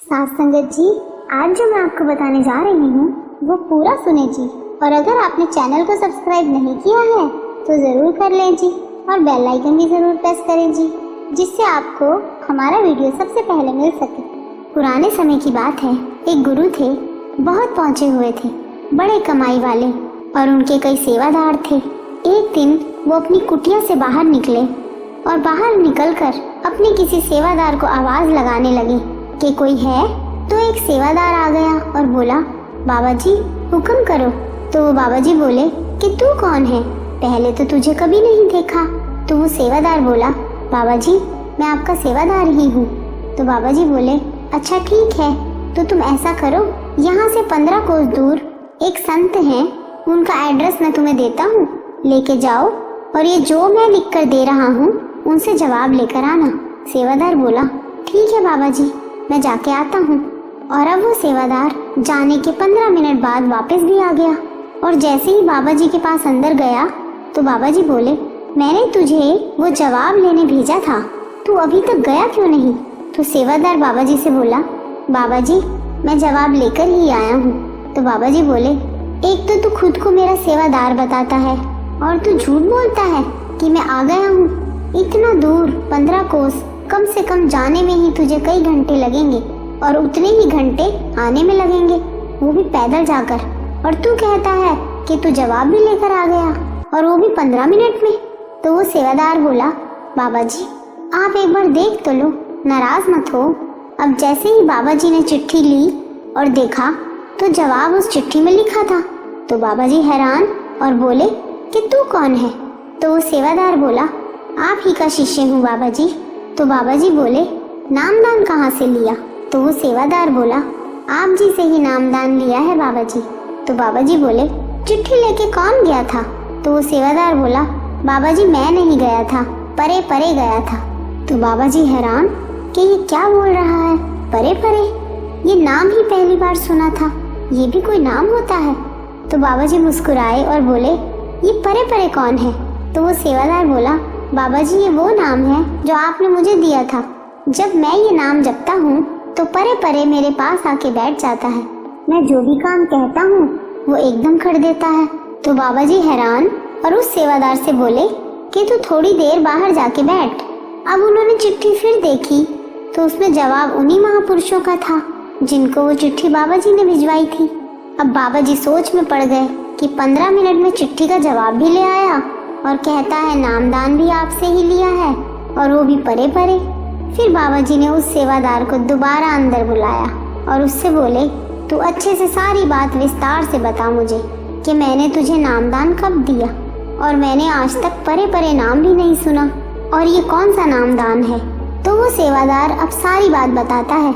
साथ संगत जी, आज जो मैं आपको बताने जा रही हूँ वो पूरा सुने जी। और अगर आपने चैनल को सब्सक्राइब नहीं किया है तो जरूर कर लें जी, और बेल आइकन भी जरूर प्रेस करें जी, जिससे आपको हमारा वीडियो सबसे पहले मिल सके। पुराने समय की बात है, एक गुरु थे, बहुत पहुँचे हुए थे, बड़े कमाई वाले, और उनके कई सेवादार थे। एक दिन वो अपनी कुटिया से बाहर निकले और बाहर निकलकर अपने किसी सेवादार को आवाज लगाने लगे कि कोई है। तो एक सेवादार आ गया और बोला, बाबा जी हुक्म करो। तो वो बाबा जी बोले कि तू कौन है, पहले तो तुझे कभी नहीं देखा। तो वो सेवादार बोला, बाबा जी मैं आपका सेवादार ही हूँ। तो बाबा जी बोले, अच्छा ठीक है, तो तुम ऐसा करो, यहाँ से 15 कोस दूर एक संत हैं, उनका एड्रेस मैं तुम्हें देता हूँ, लेके जाओ और ये जो मैं लिख कर दे रहा हूँ उनसे जवाब लेकर आना। सेवादार बोला, ठीक है बाबा जी, मैं जाके आता हूँ। और अब वो सेवादार जाने के 15 मिनट बाद वापस भी आ गया, और जैसे ही बाबा जी के पास अंदर गया तो बाबा जी बोले, मैंने तुझे वो जवाब लेने भेजा था, तू अभी तक गया क्यों नहीं? तो सेवादार बाबा जी से बोला, बाबा जी मैं जवाब लेकर ही आया हूँ। तो बाबा जी बोले, एक तो तू खुद को मेरा सेवादार बताता है और तू झूठ बोलता है कि मैं आ गया हूँ। इतना दूर 15 कोस, कम से कम जाने में ही तुझे कई घंटे लगेंगे और उतने ही घंटे आने में लगेंगे, वो भी पैदल जाकर। और तू कहता है कि तू जवाब भी लेकर आ गया, और वो भी 15 मिनट में। तो वो सेवादार बोला, बाबा जी आप एक बार देख तो लो, नाराज मत हो। अब जैसे ही बाबा जी ने चिट्ठी ली और देखा तो जवाब उस चिट्ठी में लिखा था। तो बाबा जी हैरान और बोले कि तू कौन है? तो वो सेवादार बोला, आप ही का शिष्य हूँ बाबा जी। तो बाबा जी बोले, नामदान कहाँ से लिया? तो वो सेवादार बोला, आप जी से ही नामदान लिया है बाबा जी। तो बाबा जी बोले, चिट्ठी लेके कौन गया था? तो वो सेवादार बोला, बाबा जी मैं नहीं गया था, परे परे गया था। तो बाबा जी हैरान कि ये क्या बोल रहा है, परे परे, ये नाम ही पहली बार सुना था, ये भी कोई नाम होता है? तो बाबा जी मुस्कुराए और बोले, ये परे परे कौन है? तो वो सेवादार बोला, बाबा जी ये वो नाम है जो आपने मुझे दिया था। जब मैं ये नाम जपता हूँ तो परे परे मेरे पास आके बैठ जाता है, मैं जो भी काम कहता हूँ वो एकदम कर देता है। तो बाबा जी हैरान और उस सेवादार से बोले कि तू थोड़ी देर बाहर जाके बैठ। अब उन्होंने चिट्ठी फिर देखी तो उसमें जवाब उन्हीं महापुरुषों का था जिनको वो चिट्ठी बाबा जी ने भिजवाई थी। अब बाबा जी सोच में पड़ गए कि 15 मिनट में चिट्ठी का जवाब भी ले आया और कहता है नामदान भी आपसे ही लिया है, और वो भी परे परे। फिर बाबा जी ने उस सेवादार को दोबारा अंदर बुलाया और उससे बोले, तू अच्छे से सारी बात विस्तार से बता मुझे कि मैंने तुझे नामदान कब दिया, और मैंने आज तक परे परे नाम भी नहीं सुना, और ये कौन सा नामदान है? तो वो सेवादार अब सारी बात बताता है,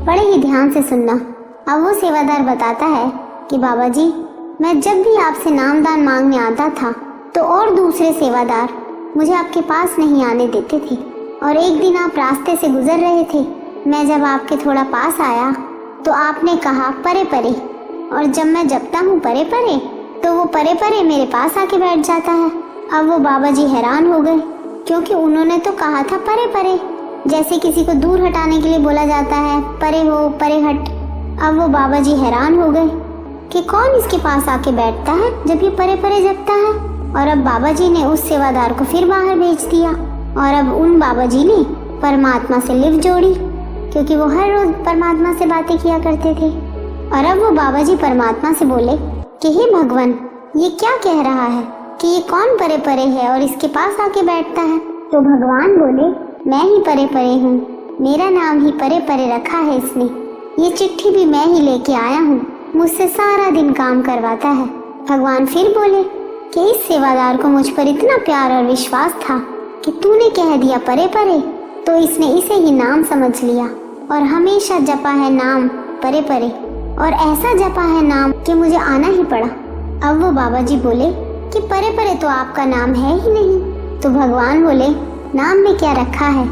बड़े ही ध्यान से सुनना। अब वो सेवादार बताता है कि बाबा जी मैं जब भी आपसे नामदान मांगने आता था तो और दूसरे सेवादार मुझे आपके पास नहीं आने देते थे, और एक दिन आप रास्ते से गुजर रहे थे, मैं जब आपके थोड़ा पास आया तो आपने कहा परे परे, और जब मैं जपता हूँ परे परे तो वो परे परे मेरे पास आके बैठ जाता है। अब वो बाबा जी हैरान हो गए, क्योंकि उन्होंने तो कहा था परे परे, जैसे किसी को दूर हटाने के लिए बोला जाता है, परे हो परे हट। अब वो बाबा जी हैरान हो गए कि कौन इसके पास आके बैठता है जब ये परे परे जपता है। और अब बाबा जी ने उस सेवादार को फिर बाहर भेज दिया, और अब उन बाबा जी ने परमात्मा से लिव जोड़ी, क्योंकि वो हर रोज परमात्मा से बातें किया करते थे। और अब वो बाबा जी परमात्मा से बोले कि हे भगवान, ये क्या कह रहा है कि ये कौन परे परे है और इसके पास आके बैठता है? तो भगवान बोले, मैं ही परे परे हूँ, मेरा नाम ही परे परे रखा है इसने, ये चिट्ठी भी मैं ही लेके आया हूँ, मुझसे सारा दिन काम करवाता है। भगवान फिर बोले कि इस सेवादार को मुझ पर इतना प्यार और विश्वास था कि तूने कह दिया परे परे, तो इसने इसे ही नाम समझ लिया और हमेशा जपा है नाम परे परे, और ऐसा जपा है नाम कि मुझे आना ही पड़ा। अब वो बाबा जी बोले कि परे परे तो आपका नाम है ही नहीं। तो भगवान बोले, नाम में क्या रखा है,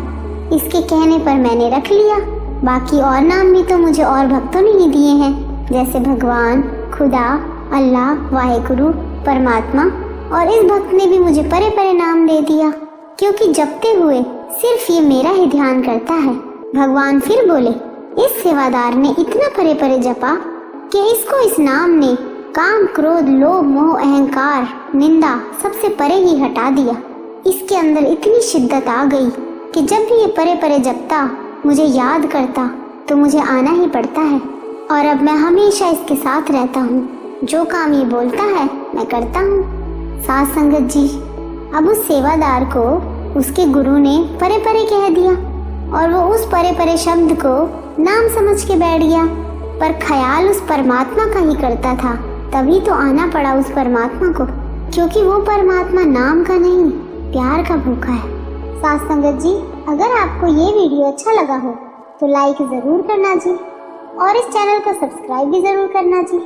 इसके कहने पर मैंने रख लिया, बाकी और नाम भी तो मुझे और भक्तों ने ही दिए हैं, जैसे भगवान, खुदा, अल्लाह, वाहेगुरु, परमात्मा। और इस भक्त ने भी मुझे परे परे नाम दे दिया, क्योंकि जपते हुए सिर्फ ये मेरा ही ध्यान करता है। भगवान फिर बोले इस सेवादार ने इतना परे परे जपा कि इसको इस नाम ने काम, क्रोध, लोभ, मोह, अहंकार, निंदा सबसे परे ही हटा दिया। इसके अंदर इतनी शिद्दत आ गई कि जब भी ये परे परे जपता, मुझे याद करता, तो मुझे आना ही पड़ता है और अब मैं हमेशा इसके साथ रहता हूँ। जो काम ये बोलता है मैं करता हूँ। साथ संगत जी, अब उस सेवादार को उसके गुरु ने परे परे कह दिया और वो उस परे परे शब्द को नाम समझ के बैठ गया, पर ख्याल उस परमात्मा का ही करता था। तभी तो आना पड़ा उस परमात्मा को, क्योंकि वो परमात्मा नाम का नहीं, प्यार का भूखा है। साथ संगत जी, अगर आपको ये वीडियो अच्छा लगा हो तो लाइक जरूर करना जी और इस चैनल को सब्सक्राइब भी जरूर करना जी।